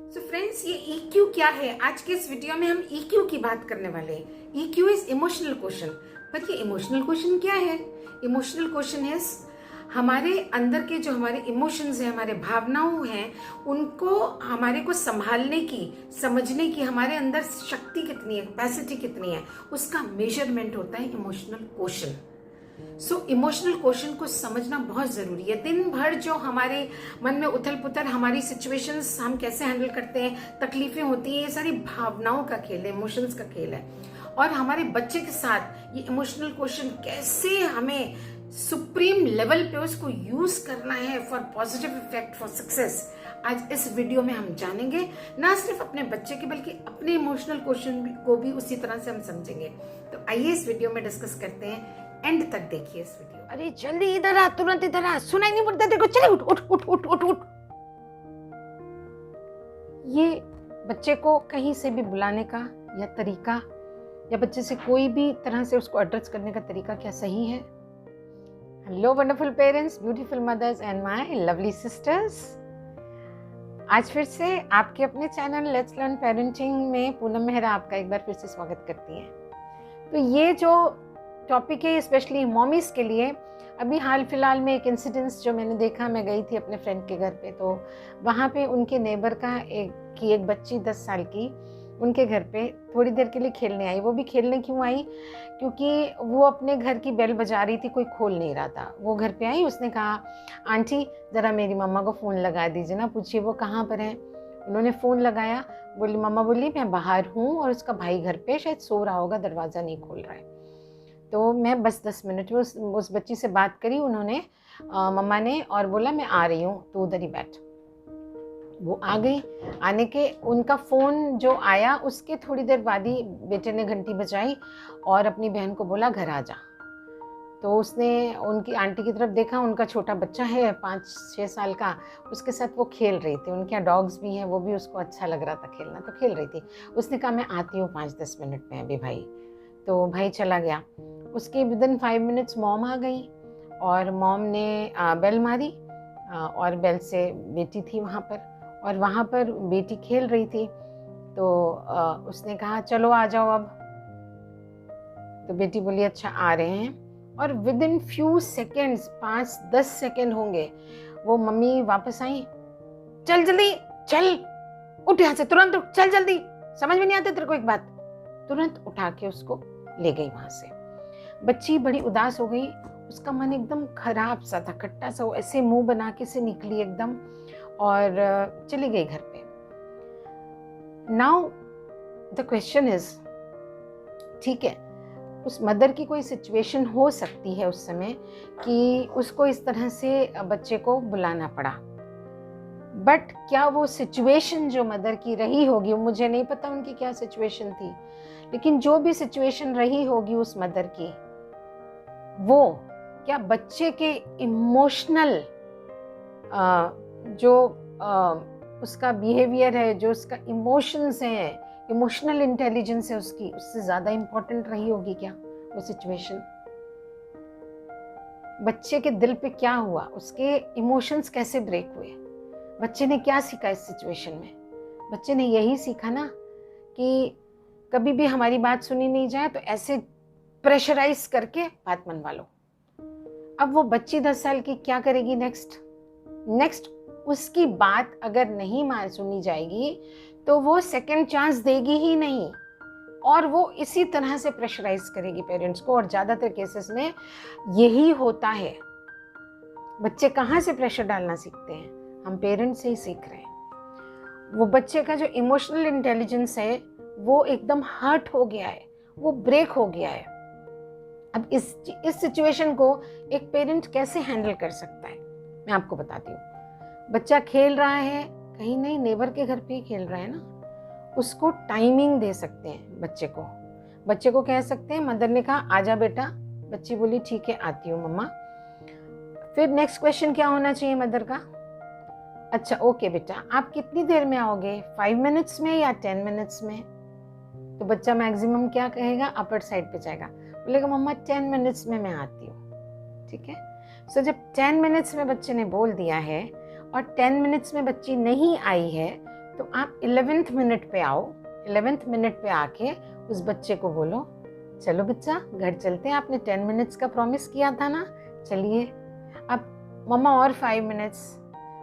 So friends, ये EQ क्या है? आज के इस वीडियो में हम EQ की बात करने वाले हैं। EQ is emotional question. पर ये इमोशनल क्वेश्चन क्या है? इमोशनल क्वेश्चन है हमारे अंदर के जो हमारे इमोशंस हैं, हमारे भावनाओं हैं, उनको हमारे को संभालने की, समझने की हमारे अंदर शक्ति कितनी है, कैपेसिटी कितनी है, उसका मेजरमेंट होता है emotional question. So emotional question को समझना बहुत जरूरी है। दिन भर जो हमारे मन में उथल पुथल, हमारी सिचुएशंस हम कैसे हैंडल करते हैं, तकलीफें होती हैं, ये सारी भावनाओं का खेल है, इमोशंस का खेल है। और हमारे बच्चे के साथ ये इमोशनल क्वेश्चन कैसे हमें सुप्रीम लेवल पे उसको यूज करना है for positive effect, for success, आज इस वीडियो में हम जानेंगे। ना सिर्फ अपने बच्चे के बल्कि अपने इमोशनल क्वेश्चन को भी उसी तरह से हम समझेंगे। तो आइए इस वीडियो में डिस्कस करते हैं, एंड तक देखिए इस वीडियो। अरे जल्दी इधर आ, तुरंत इधर आ, सुनाई नहीं पड़ता तेरे को? चले उठ उठ उठ उठ उठ उठ। ये बच्चे को कहीं से भी बुलाने का या तरीका, या बच्चे से कोई भी तरह से उसको एड्रेस करने का तरीका क्या सही है? Hello wonderful parents, beautiful mothers and my lovely sisters. आज फिर से आपके अपने चैनल लेट्स लर्न पेरेंटिंग में पूनम मेहरा आपका एक बार फिर से स्वागत करती है। तो ये जो टॉपिक है स्पेशली मॉमीज के लिए, अभी हाल फिलहाल में एक इंसिडेंस जो मैंने देखा, मैं गई थी अपने फ्रेंड के घर पे, तो वहाँ पे उनके नेबर का एक बच्ची 10 साल की उनके घर पे थोड़ी देर के लिए खेलने आई। वो भी खेलने क्यों आई? क्योंकि वो अपने घर की बेल बजा रही थी, कोई खोल नहीं रहा था। वो घर पे आई, उसने कहा आंटी ज़रा मेरी मम्मा को फ़ोन लगा दीजिए ना, पूछिए वो कहाँ पर है। उन्होंने फ़ोन लगाया, बोली मम्मा बोली मैं बाहर हूँ और उसका भाई घर पे शायद सो रहा होगा, दरवाज़ा नहीं खोल रहा है। तो मैं बस 10 मिनट में उस बच्ची से बात करी उन्होंने, मम्मा ने, और बोला मैं आ रही हूँ, तो उधर ही बैठ। वो आ गई। आने के उनका फ़ोन जो आया उसके थोड़ी देर बाद ही बेटे ने घंटी बजाई और अपनी बहन को बोला घर आ जा। तो उसने उनकी आंटी की तरफ देखा, उनका छोटा बच्चा है 5-6 साल का, उसके साथ वो खेल रही थी। उनके यहाँ डॉग्स भी हैं, वो भी उसको अच्छा लग रहा था खेलना, तो खेल रही थी। उसने कहा मैं आती हूँ 5-10 मिनट में अभी भाई। तो भाई चला गया। उसके विदिन 5 मिनट्स मॉम आ गई और मॉम ने बेल मारी, और बेल से बेटी थी वहाँ पर, और वहाँ पर बेटी खेल रही थी। तो उसने कहा चलो आ जाओ अब। तो बेटी बोली अच्छा आ रहे हैं। और विदिन फ्यू सेकेंड्स, 5-10 सेकेंड होंगे, वो मम्मी वापस आई, चल जल्दी चल, उठ यहाँ से, तुरंत उठ, चल जल्दी, समझ में नहीं आते तेरे को एक बात। तुरंत उठा के उसको ले गई वहाँ से। बच्ची बड़ी उदास हो गई, उसका मन एकदम खराब सा था, खट्टा सा, वो ऐसे मुंह बना के से निकली एकदम और चली गई घर पे। नाउ द क्वेश्चन इज, ठीक है, उस मदर की कोई सिचुएशन हो सकती है उस समय कि उसको इस तरह से बच्चे को बुलाना पड़ा, बट क्या वो सिचुएशन जो मदर की रही होगी, मुझे नहीं पता उनकी क्या सिचुएशन थी, लेकिन जो भी सिचुएशन रही होगी उस मदर की, वो क्या बच्चे के इमोशनल जो उसका बिहेवियर है, जो उसका इमोशंस हैं, इमोशनल इंटेलिजेंस है उसकी, उससे ज़्यादा इम्पोर्टेंट रही होगी क्या वो सिचुएशन? बच्चे के दिल पे क्या हुआ, उसके इमोशंस कैसे ब्रेक हुए, बच्चे ने क्या सीखा इस सिचुएशन में? बच्चे ने यही सीखा ना कि कभी भी हमारी बात सुनी नहीं जाए तो ऐसे प्रेशराइज करके बात मनवा लो। अब वो बच्ची 10 साल की क्या करेगी नेक्स्ट उसकी बात अगर नहीं सुनी जाएगी तो वो सेकंड चांस देगी ही नहीं, और वो इसी तरह से प्रेशराइज करेगी पेरेंट्स को। और ज़्यादातर केसेस में यही होता है। बच्चे कहाँ से प्रेशर डालना सीखते हैं? हम पेरेंट्स से ही सीख रहे हैं। वो बच्चे का जो इमोशनल इंटेलिजेंस है वो एकदम हर्ट हो गया है, वो ब्रेक हो गया है। अब इस सिचुएशन को एक पेरेंट कैसे हैंडल कर सकता है, मैं आपको बताती हूँ। बच्चा खेल रहा है, कहीं नहीं, नेबर के घर पे ही खेल रहा है ना, उसको टाइमिंग दे सकते हैं। बच्चे को कह सकते हैं, मदर ने कहा आजा बेटा, बच्ची बोली ठीक है आती हूँ मम्मा। फिर नेक्स्ट क्वेश्चन क्या होना चाहिए मदर का? अच्छा ओके बेटा, आप कितनी देर में आओगे, 5 मिनट्स में या 10 मिनट्स में? तो बच्चा मैक्सिमम क्या कहेगा, अपर साइड पे जाएगा, बोलेगा मम्मा 10 मिनट्स में मैं आती हूँ। ठीक है, सो जब 10 मिनट्स में बच्चे ने बोल दिया है और 10 मिनट्स में बच्ची नहीं आई है तो आप 11th मिनट पे आओ। 11th मिनट पे आके उस बच्चे को बोलो, चलो बच्चा घर चलते हैं, आपने 10 मिनट्स का प्रॉमिस किया था ना, चलिए। अब मम्मा और 5 मिनट्स,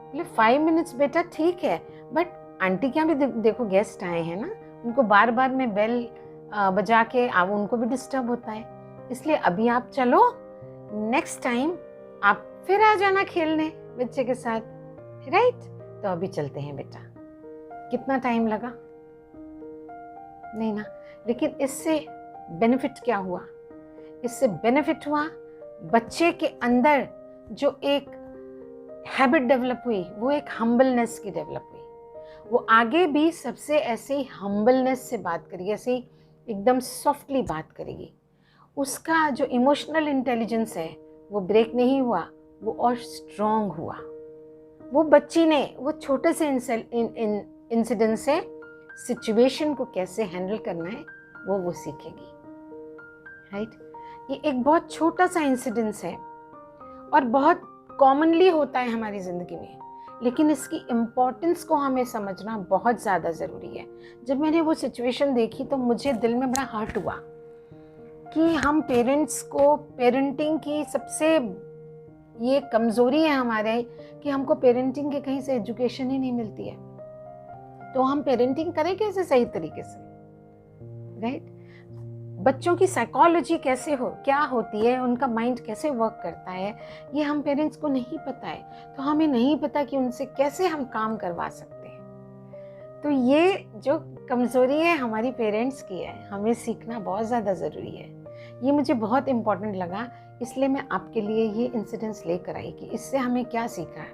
बोले 5 मिनट्स बेटा ठीक है, बट आंटी के यहाँ भी देखो गेस्ट आए हैं ना, उनको बार बार मैं बेल बजा के अब उनको भी डिस्टर्ब होता है, इसलिए अभी आप चलो, नेक्स्ट टाइम आप फिर आ जाना खेलने बच्चे के साथ, राइट? तो अभी चलते हैं बेटा। कितना टाइम लगा? नहीं ना, लेकिन इससे बेनिफिट क्या हुआ? इससे बेनिफिट हुआ बच्चे के अंदर जो एक हैबिट डेवलप हुई, वो एक हम्बलनेस की डेवलप हुई। वो आगे भी सबसे ऐसे ही हम्बलनेस से बात करेगी, ऐसे ही एकदम सॉफ्टली बात करेगी। उसका जो इमोशनल इंटेलिजेंस है वो ब्रेक नहीं हुआ, वो और स्ट्रॉन्ग हुआ। वो बच्ची ने वो छोटे से इंसिडेंट से सिचुएशन को कैसे हैंडल करना है वो सीखेगी, राइट? ये एक बहुत छोटा सा इंसिडेंस है और बहुत कॉमनली होता है हमारी ज़िंदगी में, लेकिन इसकी इम्पोर्टेंस को हमें समझना बहुत ज़्यादा ज़रूरी है। जब मैंने वो सिचुएशन देखी तो मुझे दिल में बड़ा हर्ट हुआ कि हम पेरेंट्स को पेरेंटिंग की सबसे ये कमज़ोरी है हमारे कि हमको पेरेंटिंग के कहीं से एजुकेशन ही नहीं मिलती है, तो हम पेरेंटिंग करें कैसे सही तरीके से, राइट? बच्चों की साइकोलॉजी कैसे क्या होती है, उनका माइंड कैसे वर्क करता है, ये हम पेरेंट्स को नहीं पता है, तो हमें नहीं पता कि उनसे कैसे हम काम करवा सकते हैं। तो ये जो कमज़ोरी है हमारी पेरेंट्स की है, हमें सीखना बहुत ज़्यादा ज़रूरी है। ये मुझे बहुत इम्पॉर्टेंट लगा, इसलिए मैं आपके लिए ये इंसिडेंट्स लेकर आई कि इससे हमें क्या सीखा है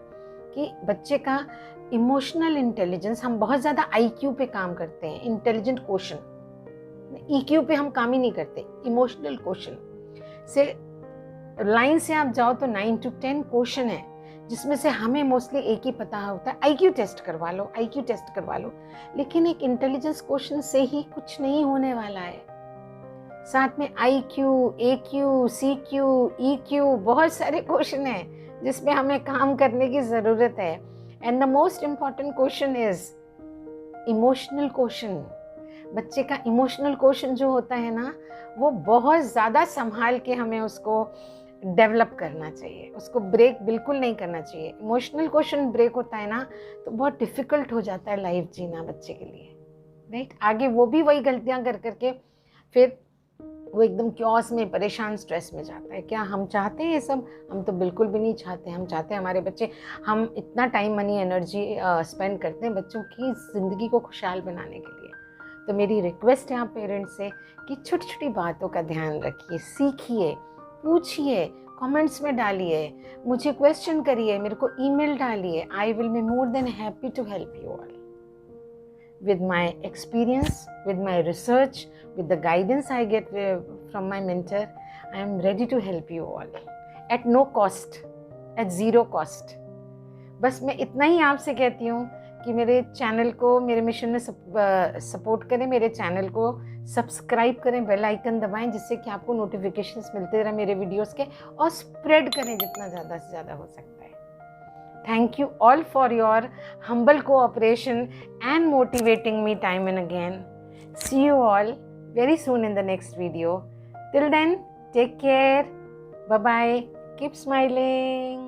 कि बच्चे का इमोशनल इंटेलिजेंस, हम बहुत ज़्यादा IQ पे काम करते हैं, इंटेलिजेंट क्वेश्चन, EQ पे हम काम ही नहीं करते। इमोशनल क्वेश्चन से लाइन से आप जाओ तो 9 to 10 क्वेश्चन है, जिसमें से हमें मोस्टली एक ही पता होता है, IQ टेस्ट करवा लो, IQ टेस्ट करवा लो। लेकिन एक इंटेलिजेंस क्वेश्चन से ही कुछ नहीं होने वाला है, साथ में IQ, AQ, CQ, EQ, बहुत सारे क्वेश्चन हैं जिसमें हमें काम करने की ज़रूरत है। And the most important question is emotional question. बच्चे का इमोशनल क्वेश्चन जो होता है ना, वो बहुत ज़्यादा संभाल के हमें उसको डेवलप करना चाहिए, उसको ब्रेक बिल्कुल नहीं करना चाहिए। इमोशनल क्वेश्चन ब्रेक होता है ना तो बहुत डिफ़िकल्ट हो जाता है लाइफ जीना बच्चे के लिए, राइट? आगे वो भी वही गलतियां कर करके फिर वो एकदम क्योस में, परेशान, स्ट्रेस में जाता है। क्या हम चाहते हैं ये सब? हम तो बिल्कुल भी नहीं चाहते। हम चाहते हैं हमारे बच्चे, हम इतना टाइम, मनी, एनर्जी स्पेंड करते हैं बच्चों की ज़िंदगी को खुशहाल बनाने के लिए। तो मेरी रिक्वेस्ट है आप पेरेंट्स से कि छोटी छोटी बातों का ध्यान रखिए, सीखिए, पूछिए, कमेंट्स में डालिए, मुझे क्वेश्चन करिए, मेरे को ईमेल डालिए। I will be more than happy to help you all with my experience, with my research, with the guidance I get from my mentor. I am ready to help you all at no cost, at zero cost. बस मैं इतना ही आपसे कहती हूँ कि मेरे channel को, मेरे मिशन में सपोर्ट करें, मेरे चैनल को सब्सक्राइब करें, बेल आइकन दबाएं, जिससे कि आपको नोटिफिकेशंस मिलते रहे मेरे वीडियोस के, और स्प्रेड करें जितना ज़्यादा से ज़्यादा हो सकता है। Thank you all for your humble cooperation and motivating me time and again. See you all very soon in the next video. Till then, take care. Bye-bye. Keep smiling.